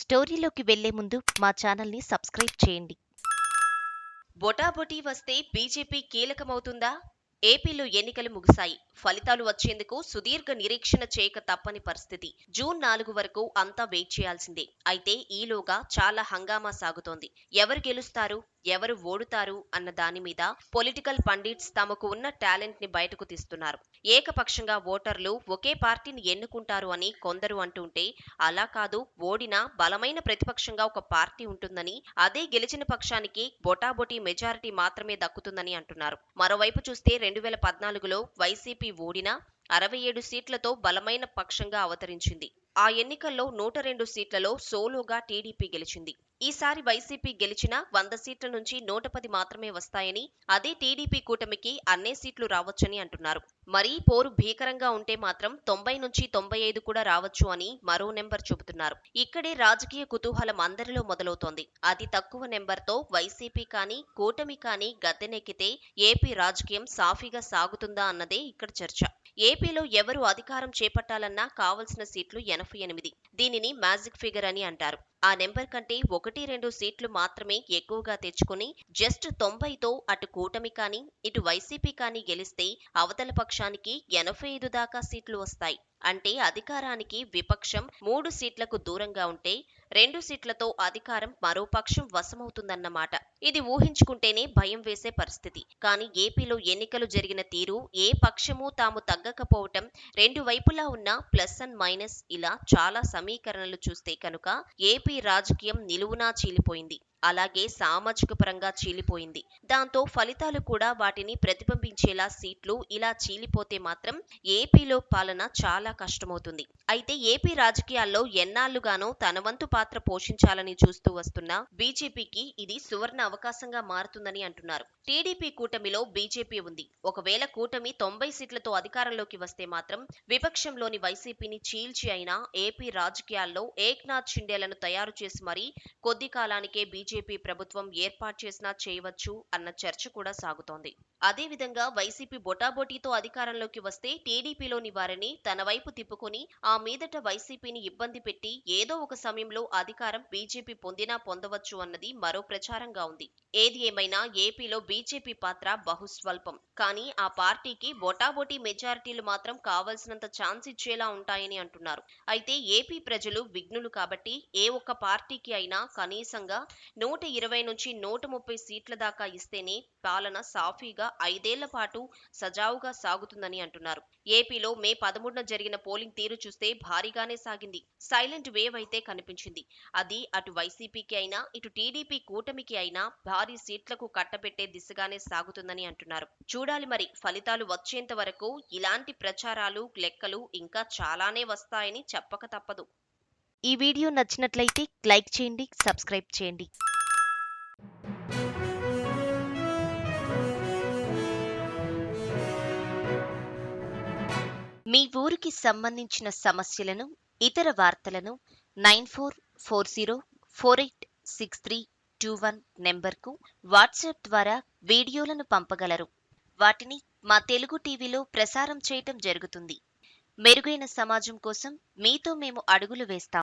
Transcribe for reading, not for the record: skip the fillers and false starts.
స్టోరీలోకి వెళ్లే ముందు మా ఛానల్ని సబ్స్క్రైబ్ చేయండి. బొటాబొటీ వస్తే బీజేపీ కీలకమవుతుందా? ఏపీలో ఎన్నికలు ముగిశాయి. ఫలితాలు వచ్చేందుకు సుదీర్ఘ నిరీక్షణ చేయక తప్పని పరిస్థితి. జూన్ 4 వరకు అంతా వెయిట్ చేయాల్సిందే. అయితే ఈలోగా చాలా హంగామా సాగుతోంది. ఎవరు గెలుస్తారు, ఎవరు ఓడుతారు అన్న దాని మీద పొలిటికల్ పండిట్స్ తమకు ఉన్న టాలెంట్ ని బయటకు తీస్తున్నారు. ఏకపక్షంగా ఓటర్లు ఒకే పార్టీని ఎన్నుకుంటారు అని కొందరు అంటుంటే, అలా కాదు, ఓడినా బలమైన ప్రతిపక్షంగా ఒక పార్టీ ఉంటుందని, అదే గెలిచిన పక్షానికి బొటాబొటీ మెజారిటీ మాత్రమే దక్కుతుందని అంటున్నారు. మరోవైపు చూస్తే 2014లో వైసీపీ ఓడినా 67 సీట్లతో బలమైన పక్షంగా అవతరించింది. ఆ ఎన్నికల్లో 102 సీట్లలో సోలోగా టీడీపీ గెలిచింది. ఈసారి వైసీపీ గెలిచినా 100 సీట్ల నుంచి 110 మాత్రమే వస్తాయని, అదే టీడీపీ కూటమికి అన్నే సీట్లు రావచ్చని అంటున్నారు. మరీ పోరు భీకరంగా ఉంటే మాత్రం 90 నుంచి 95 కూడా రావచ్చు అని మరో నెంబర్ చెబుతున్నారు. ఇక్కడే రాజకీయ కుతూహలం అందరిలో మొదలవుతోంది. అతి తక్కువ నెంబర్తో వైసీపీ కానీ కూటమి కానీ గద్దెనెక్కితే ఏపీ రాజకీయం సాఫీగా సాగుతుందా అన్నదే ఇక్కడ చర్చ. ఏపీలో ఎవరు అధికారం చేపట్టాలన్నా కావలసిన సీట్లు 88. దీనిని మ్యాజిక్ ఫిగర్ అని అంటారు. ఆ నెంబర్ కంటే 1-2 సీట్లు మాత్రమే ఎక్కువగా తెచ్చుకుని జస్ట్ 90తో అటు కూటమి కానీ ఇటు వైసీపీ కానీ గెలిస్తే అవతల పక్షానికి 85 దాకా సీట్లు వస్తాయి. అంటే అధికారానికి విపక్షం 3 సీట్లకు దూరంగా ఉంటే 2 సీట్లతో అధికారం మరో పక్షం వశమవుతుందన్నమాట. ఇది ఊహించుకుంటేనే భయం వేసే పరిస్థితి. కానీ ఏపీలో ఎన్నికలు జరిగిన తీరు, ఏ పక్షమూ తాము తగ్గకపోవటం, రెండు వైపులా ఉన్న ప్లస్ అండ్ మైనస్, ఇలా చాలా సమీకరణలు చూస్తే కనుక ఏపీ రాజకీయం నిలువునా చీలిపోయింది. అలాగే సామాజిక పరంగా చీలిపోయింది. దాంతో ఫలితాలు కూడా వాటిని ప్రతిబింబించేలా సీట్లు ఇలా చీలిపోతే మాత్రం ఏపీలో పాలన చాలా కష్టమవుతుంది. అయితే ఏపీ రాజకీయాల్లో ఎన్నాళ్లుగానో తన వంతు పాత్ర పోషించాలని చూస్తూ వస్తున్న బీజేపీకి ఇది సువర్ణ అవకాశంగా మారుతుందని అంటున్నారు. టీడీపీ కూటమిలో బీజేపీ ఉంది. ఒకవేళ కూటమి 90 సీట్లతో అధికారంలోకి వస్తే మాత్రం విపక్షంలోని వైసీపీని చీల్చి అయినా ఏపీ రాజకీయాల్లో ఏక్నాథ్ షిండేలను తయారు చేసి మరీ కొద్ది కాలానికే బీజేపీ ప్రభుత్వం ఏర్పాటు చేసినా చేయవచ్చు అన్న చర్చ కూడా సాగుతోంది. అదేవిధంగా వైసీపీ బొటాబొటీతో అధికారంలోకి వస్తే టీడీపీలోని వారిని తన వైపు తిప్పుకొని ఆ మీదట వైసీపీని ఇబ్బంది పెట్టి ఏదో ఒక సమయంలో అధికారం బీజేపీ పొందినా పొందవచ్చు అన్నది మరో ప్రచారంగా ఉంది. ఏది ఏమైనా ఏపీలో బీజేపీ పాత్ర బహుస్వల్పం. కానీ ఆ పార్టీకి బొటాబొటీ మెజారిటీలు మాత్రం కావలసినంత ఛాన్స్ ఇచ్చేలా ఉంటాయని అంటున్నారు. అయితే ఏపీ ప్రజలు విఘ్నులు కాబట్టి ఏ ఒక్క పార్టీకి అయినా కనీసంగా 120 నుంచి 130 సీట్ల దాకా ఇస్తేనే పాలన సాఫీగా 5 ఏళ్ల పాటు సజావుగా సాగుతుందని అంటున్నారు. ఏపీలో మే 13న జరిగిన పోలింగ్ తీరు చూస్తే భారీగానే సాగింది. సైలెంట్ వేవ్ అయితే కనిపించింది. అది అటు వైసీపీకి అయినా ఇటు టీడీపీ కూటమికి అయినా భారీ సీట్లకు కట్టబెట్టే దిశగానే సాగుతుందని అంటున్నారు. చూడాలి మరి, ఫలితాలు వచ్చేంత వరకు ఇలాంటి ప్రచారాలు, లెక్కలు ఇంకా చాలానే వస్తాయని చెప్పక తప్పదు. ఈ వీడియో నచ్చినట్లయితే లైక్ చేయండి, సబ్స్క్రైబ్ చేయండి. మీ ఊరికి సంబంధించిన సమస్యలను, ఇతర వార్తలను 9440486321 నెంబర్కు వాట్సాప్ ద్వారా వీడియోలను పంపగలరు. వాటిని మా తెలుగు టీవీలో ప్రసారం చేయటం జరుగుతుంది. మెరుగైన సమాజం కోసం మీతో మేము అడుగులు వేస్తాం.